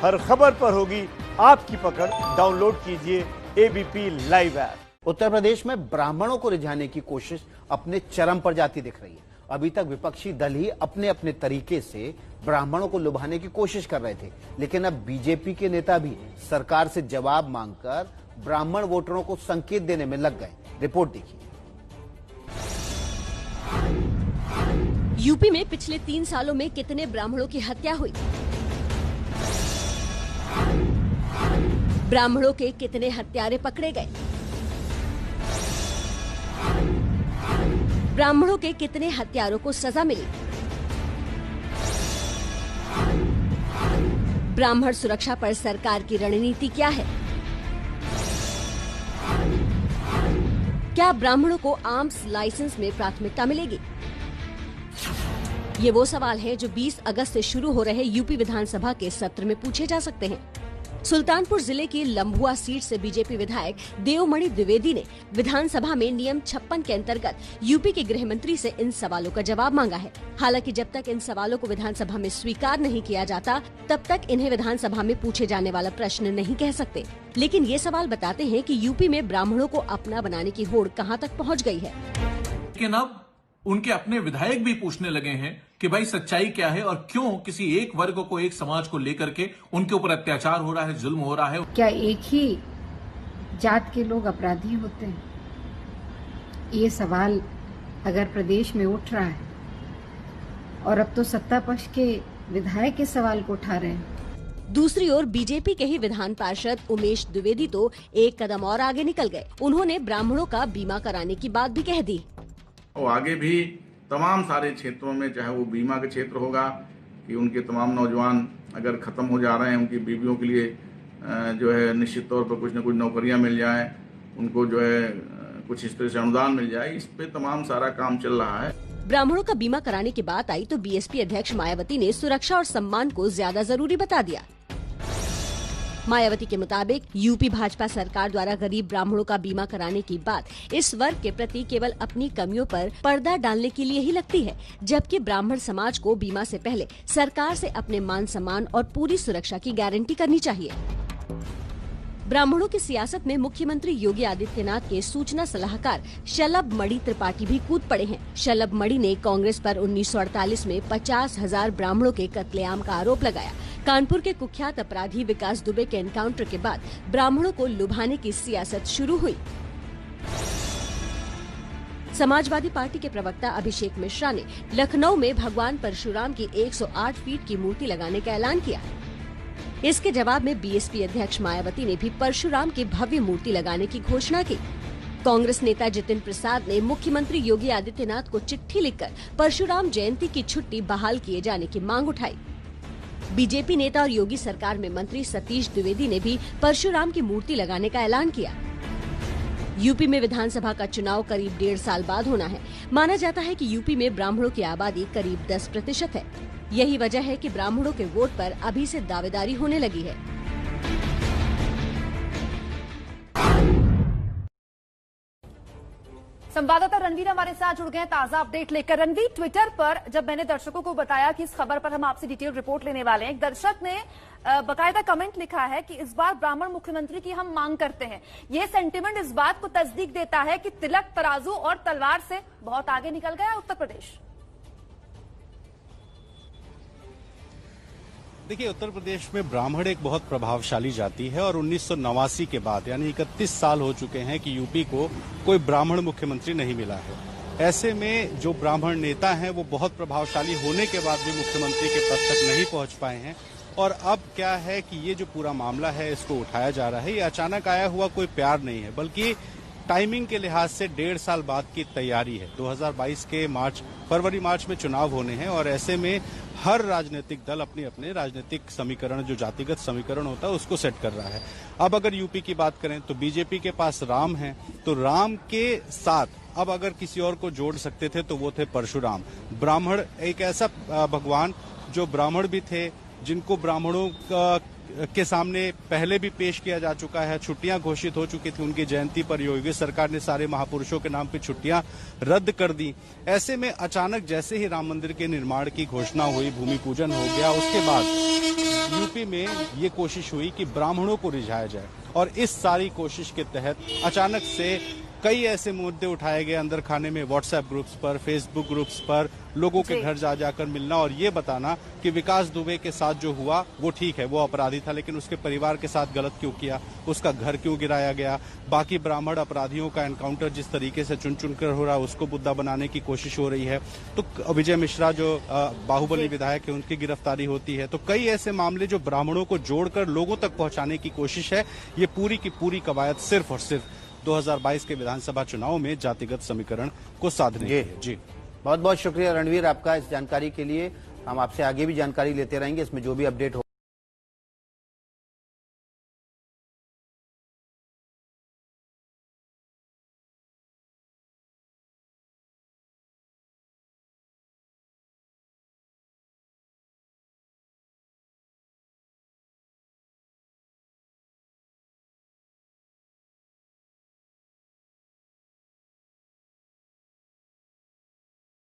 हर खबर पर होगी आपकी पकड़। डाउनलोड कीजिए ABP live app. Uttar Pradesh में ब्राह्मणों को रिझाने की कोशिश अपने चरम पर जाती दिख रही है। अभी तक विपक्षी दल ही अपने अपने तरीके से ब्राह्मणों को लुभाने की कोशिश कर रहे थे, लेकिन अब बीजेपी के नेता भी सरकार से जवाब मांगकर ब्राह्मण वोटरों को संकेत देने में लग गए। रिपोर्ट देखिए। यूपी में पिछले 3 सालों में कितने ब्राह्मणों की हत्या हुई? ब्राह्मणों के कितने हत्यारे पकड़े गए? ब्राह्मणों के कितने हत्यारों को सजा मिली? ब्राह्मण सुरक्षा पर सरकार की रणनीति क्या है? क्या ब्राह्मणों को आर्म्स लाइसेंस में प्राथमिकता मिलेगी? ये वो सवाल हैं जो 20 अगस्त से शुरू हो रहे यूपी विधानसभा के सत्र में पूछे जा सकते हैं। सुल्तानपुर जिले की लंबुआ सीट से बीजेपी विधायक देवमणि द्विवेदी ने विधानसभा में नियम 56 के अंतर्गत यूपी के गृह मंत्री से इन सवालों का जवाब मांगा है। हालांकि जब तक इन सवालों को विधानसभा में स्वीकार नहीं किया जाता, तब तक इन्हें विधानसभा में पूछे जाने वाला प्रश्न नहीं कह सकते। लेकिन ये सवाल बताते हैं कि यूपी में ब्राह्मणों को अपना बनाने की होड़ कहाँ तक पहुँच गई है। लेकिन अब उनके अपने विधायक भी पूछने लगे हैं कि भाई सच्चाई क्या है और क्यों किसी एक वर्ग को, एक समाज को लेकर के उनके ऊपर अत्याचार हो रहा है, जुल्म हो रहा है। क्या एक ही जात के लोग अपराधी होते हैं? ये सवाल अगर प्रदेश में उठ रहा है और अब तो सत्ता पक्ष के विधायक इस सवाल को उठा रहे हैं। दूसरी ओर बीजेपी के ही विधान पार्षद उमेश द्विवेदी तो एक कदम और आगे निकल गए। उन्होंने ब्राह्मणों का बीमा कराने की बात भी कह दी। और आगे भी तमाम सारे क्षेत्रों में, चाहे वो बीमा का क्षेत्र होगा कि उनके तमाम नौजवान अगर खत्म हो जा रहे हैं, उनकी बीवियों के लिए जो है निश्चित तौर पर कुछ न कुछ नौकरियां मिल जाए, उनको जो है कुछ इस तरह से अनुदान मिल जाए, इस पे तमाम सारा काम चल रहा है। ब्राह्मणों का बीमा कराने की बात आई तो बीएसपी अध्यक्ष मायावती ने सुरक्षा और सम्मान को ज्यादा जरूरी बता दिया। मायावती के मुताबिक यूपी भाजपा सरकार द्वारा गरीब ब्राह्मणों का बीमा कराने की बात इस वर्ग के प्रति केवल अपनी कमियों पर पर्दा डालने के लिए ही लगती है, जबकि ब्राह्मण समाज को बीमा से पहले सरकार से अपने मान सम्मान और पूरी सुरक्षा की गारंटी करनी चाहिए। ब्राह्मणों की सियासत में मुख्यमंत्री योगी आदित्यनाथ के सूचना सलाहकार शलभ मणि त्रिपाठी भी कूद पड़े हैं। शलभ मणि ने कांग्रेस पर 1948 में 50,000 ब्राह्मणों के कत्लेआम का आरोप लगाया। कानपुर के कुख्यात अपराधी विकास दुबे के एनकाउंटर के बाद ब्राह्मणों को लुभाने की सियासत शुरू हुई। समाजवादी पार्टी के प्रवक्ता अभिषेक मिश्रा ने लखनऊ में भगवान परशुराम की 108 फीट की मूर्ति लगाने का ऐलान किया। इसके जवाब में बीएसपी अध्यक्ष मायावती ने भी परशुराम की भव्य मूर्ति लगाने की घोषणा की। कांग्रेस नेता जितिन प्रसाद ने मुख्यमंत्री योगी आदित्यनाथ को चिट्ठी लिखकर परशुराम जयंती की छुट्टी बहाल किए जाने की मांग उठाई। बीजेपी नेता और योगी सरकार में मंत्री सतीश द्विवेदी ने भी परशुराम की मूर्ति लगाने का ऐलान किया। यूपी में विधानसभा का चुनाव करीब 1.5 साल बाद होना है। माना जाता है कि यूपी में ब्राह्मणों की आबादी करीब 10% है। यही वजह है कि ब्राह्मणों के वोट पर अभी से दावेदारी होने लगी है। संवाददाता रणवीर हमारे साथ जुड़ गए हैं ताजा अपडेट लेकर। रणवीर, ट्विटर पर जब मैंने दर्शकों को बताया कि इस खबर पर हम आपसे डिटेल रिपोर्ट लेने वाले हैं, एक दर्शक ने बकायदा कमेंट लिखा है कि इस बार ब्राह्मण मुख्यमंत्री की हम मांग करते हैं। ये सेंटिमेंट इस बात को तस्दीक देता है कि तिलक, तराजू और तलवार से बहुत आगे निकल गया उत्तर प्रदेश। देखिए, उत्तर प्रदेश में ब्राह्मण एक बहुत प्रभावशाली जाति है और 1989 के बाद यानी 31 साल हो चुके हैं कि यूपी को कोई ब्राह्मण मुख्यमंत्री नहीं मिला है। ऐसे में जो ब्राह्मण नेता हैं वो बहुत प्रभावशाली होने के बाद भी मुख्यमंत्री के पद तक नहीं पहुंच पाए हैं। और अब क्या है कि ये जो पूरा मामला है इसको उठाया जा रहा है, ये अचानक आया हुआ कोई प्यार नहीं है, बल्कि टाइमिंग के लिहाज से 1.5 साल बाद की तैयारी है। 2022 के फरवरी मार्च में चुनाव होने हैं और ऐसे में हर राजनीतिक दल अपने अपने राजनीतिक समीकरण, जो जातिगत समीकरण होता है, उसको सेट कर रहा है। अब अगर यूपी की बात करें तो बीजेपी के पास राम है, तो राम के साथ अब अगर किसी और को जोड़ सकते थे तो वो थे परशुराम। ब्राह्मण एक ऐसा भगवान जो ब्राह्मण भी थे, जिनको ब्राह्मणों के सामने पहले भी पेश किया जा चुका है। छुट्टियां घोषित हो चुकी थी उनकी जयंती पर। योगी सरकार ने सारे महापुरुषों के नाम पे छुट्टियां रद्द कर दी। ऐसे में अचानक जैसे ही राम मंदिर के निर्माण की घोषणा हुई, भूमि पूजन हो गया, उसके बाद यूपी में ये कोशिश हुई कि ब्राह्मणों को रिझाया जाए और इस सारी कोशिश के तहत अचानक से कई ऐसे मुद्दे उठाए गए अंदर खाने में, व्हाट्सएप ग्रुप्स पर, फेसबुक ग्रुप्स पर, लोगों के घर जा जाकर मिलना और ये बताना कि विकास दुबे के साथ जो हुआ वो ठीक है, वो अपराधी था, लेकिन उसके परिवार के साथ गलत क्यों किया, उसका घर क्यों गिराया गया, बाकी ब्राह्मण अपराधियों का एनकाउंटर जिस तरीके से चुन चुनकर हो रहा है उसको मुद्दा बनाने की कोशिश हो रही है। तो विजय मिश्रा जो बाहुबली विधायक है उनकी गिरफ्तारी होती है। तो कई ऐसे मामले जो ब्राह्मणों को जोड़कर लोगों तक पहुंचाने की कोशिश है। ये पूरी की पूरी कवायद सिर्फ और सिर्फ 2022 के विधानसभा चुनाव में जातिगत समीकरण को साधने के लिए। जी, बहुत बहुत शुक्रिया रणवीर आपका इस जानकारी के लिए। हम आपसे आगे भी जानकारी लेते रहेंगे, इसमें जो भी अपडेट हो